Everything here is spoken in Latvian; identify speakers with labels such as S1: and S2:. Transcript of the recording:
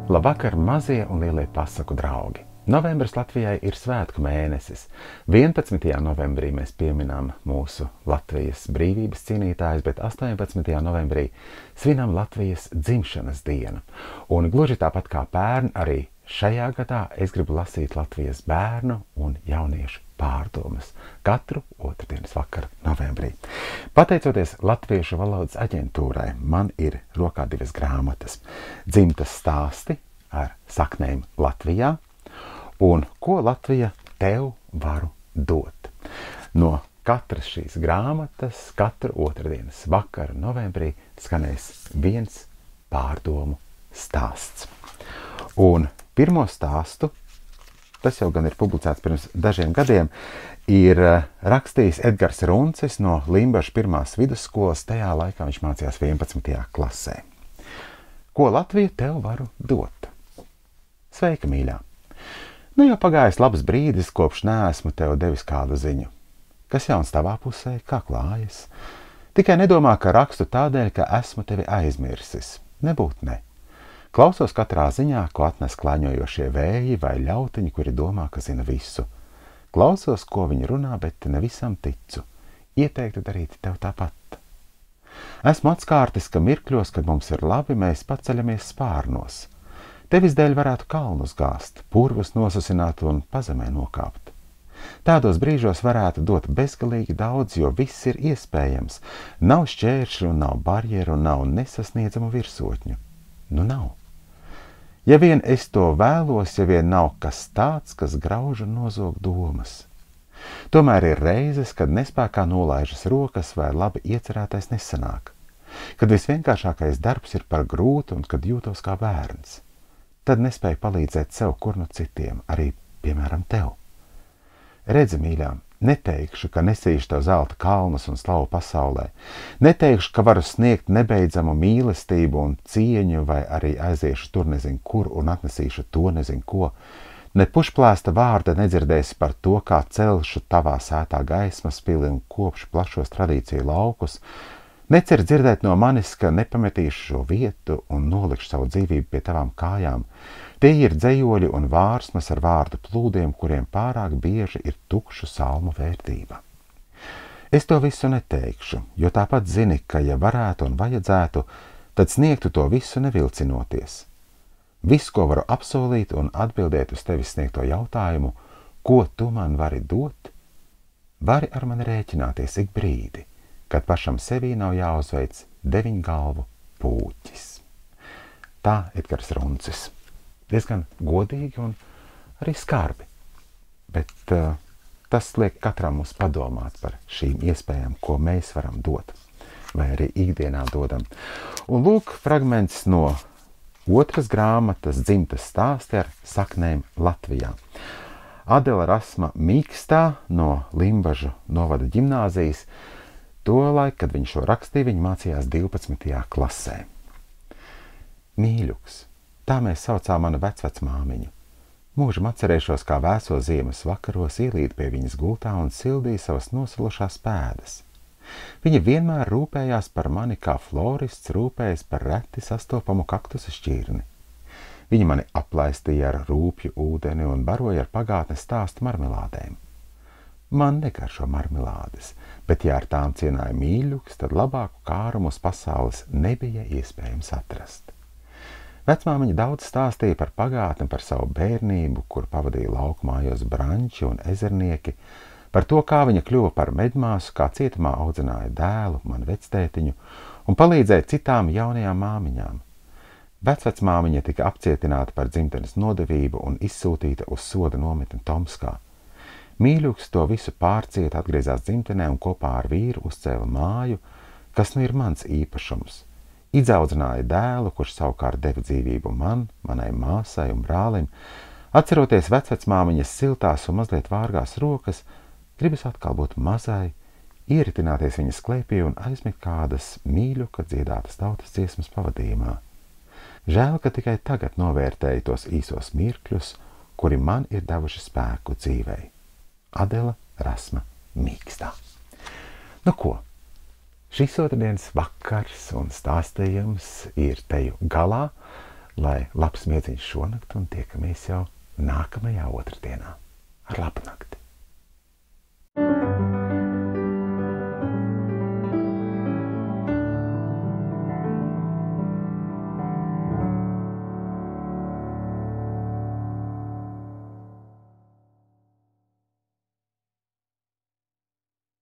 S1: Labvakar, mazie un lielie pasaku draugi! Novembris Latvijai ir svētku mēnesis. 11. novembrī mēs pieminām mūsu Latvijas brīvības cīnītājus, bet 18. novembrī svinam Latvijas dzimšanas dienu. Un gluži tāpat kā pērn, arī šajā gadā es gribu lasīt Latvijas bērnu un jauniešu pārdomas katru otrdienas vakaru novembrī. Pateicoties Latviešu valodas aģentūrai, man ir rokā 2 grāmatas – Dzimtas stāsti ar saknēm Latvijā un Ko Latvija tev varu dot. No katras šīs grāmatas katru otrdienas vakaru novembrī skanēs viens pārdomu stāsts. Un pirmo stāstu, tas jau gan ir publicēts pirms dažiem gadiem, ir rakstījis Edgars Runcis no Limbažas 1. vidusskolas. Tajā laikā viņš mācījās 11. klasē. Ko Latvija tev varu dot? Sveika, mīļā! Nu jau pagājis labs brīdis, kopš neesmu tev devis kādu ziņu. Kas jauns tavā pusē, kā klājas? Tikai nedomā, ka rakstu tādēļ, ka esmu tevi aizmirsis. Nebūt ne. Klausos katrā ziņā, ko atnes klaņojošie vēji vai ļautiņi, kuri domā, ka zina visu. Klausos, ko viņi runā, bet ne visam ticu. Ieteiktu darīt tev tāpat. Esmu atskārtis, ka mirkļos, kad mums ir labi, mēs paceļamies spārnos. Tevis dēļ varētu kalnus gāzt, purvus nosasināt un pazemē nokāpt. Tādos brīžos varētu dot bezgalīgi daudz, jo viss ir iespējams. Nav šķēršļu, nav barjeru, nav nesasniedzamu virsotņu. Nu nav. Ja vien es to vēlos, ja vien nav kas tāds, kas grauž un nozog domas. Tomēr ir reizes, kad nespēkā nolaižas rokas vai labi iecerētais nesanāk. Kad visvienkāršākais darbs ir par grūtu un kad jūtos kā bērns. Tad nespēju palīdzēt sev kur no citiem, arī, piemēram, tev. Redzi, mīļā, neteikšu, ka nesīšu tev zelta kalnus un slavu pasaulē. Neteikšu, ka varu sniegt nebeidzamu mīlestību un cieņu, vai arī aiziešu tur nezinu kur un atnesīšu to nezinu ko. Ne pušplēsta vārda nedzirdēsi par to, kā celšu tavā sētā gaismas pili un kopšu plašos tradīciju laukus. Necer dzirdēt no manis, ka nepametīšu šo vietu un nolikšu savu dzīvību pie tavām kājām. Tie ir dzejoļi un vārsmas ar vārdu plūdiem, kuriem pārāk bieži ir tukšu salmu vērtība. Es to visu neteikšu, jo tāpat zini, ka ja varētu un vajadzētu, tad sniegtu to visu nevilcinoties. Viss, ko varu apsolīt un atbildēt uz tevis sniegto jautājumu, ko tu man vari dot, vari ar mani rēķināties ik brīdi, kad pašam sevī nav jāuzveic 9 galvu pūķis. Tā Edgars Runcis. Diezgan godīgi un arī skarbi. Bet tas liek katram mums padomāt par šīm iespējām, ko mēs varam dot, vai arī ikdienā dodam. Un lūk, fragments no 2. grāmatas Dzimtas stāsti ar saknēm Latvijā. Adela Rasma Mīkstā no Limbažu novada ģimnāzijas. Tolaik, kad viņš šo rakstīja, viņa mācījās 12. klasē. Mīļuks, tā mēs saucām manu vecvecmāmiņu. Mūžam atcerēšos, kā vēso ziemas vakaros ielīd pie viņas gultā un sildīja savas nosalušās pēdas. Viņa vienmēr rūpējās par mani, kā florists rūpējas par reti sastopamu kaktusa šķirni. Viņa mani aplaistīja ar rūpju ūdeni un baroja ar pagātnes stāstu marmelādēm. Man negaršo marmelādes, bet ja ar tām cienāja mīļuks, tad labāku kārumu uz pasaules nebija iespējams atrast. Vecmāmiņa daudz stāstīja par pagātni, par savu bērnību, kur pavadīja laukumājos branči un ezernieki, par to, kā viņa kļuva par medmāsu, kā cietumā audzināja dēlu, manu vectētiņu, un palīdzēja citām jaunajām māmiņām. Vecvecmāmiņa tika apcietināta par dzimtenes nodevību un izsūtīta uz soda nometni Tomskā. Mīļuks to visu pārciet, atgriezās dzimtenē un kopā ar vīru uzcēla māju, kas nu ir mans īpašums. Idzaudzināja dēlu, kurš savukārt deva dzīvību man, manai māsai un brālim. Atceroties vecvecmāmiņas siltās un mazliet vārgās rokas, gribas atkal būt mazai, ieritināties viņas klēpī un aizmigt kādas mīļuka dziedātas tautas dziesmas pavadījumā. Žēl, ka tikai tagad novērtēju tos īsos mirkļus, kuri man ir devuši spēku dzīvei. Adela Rasma Mīkstā. Nu ko, šis otrdienas vakars un stāstījums ir teju galā. lai labs miedziņš šonakt un tiekamies jau nākamajā otrdienā. Ar labu nakti!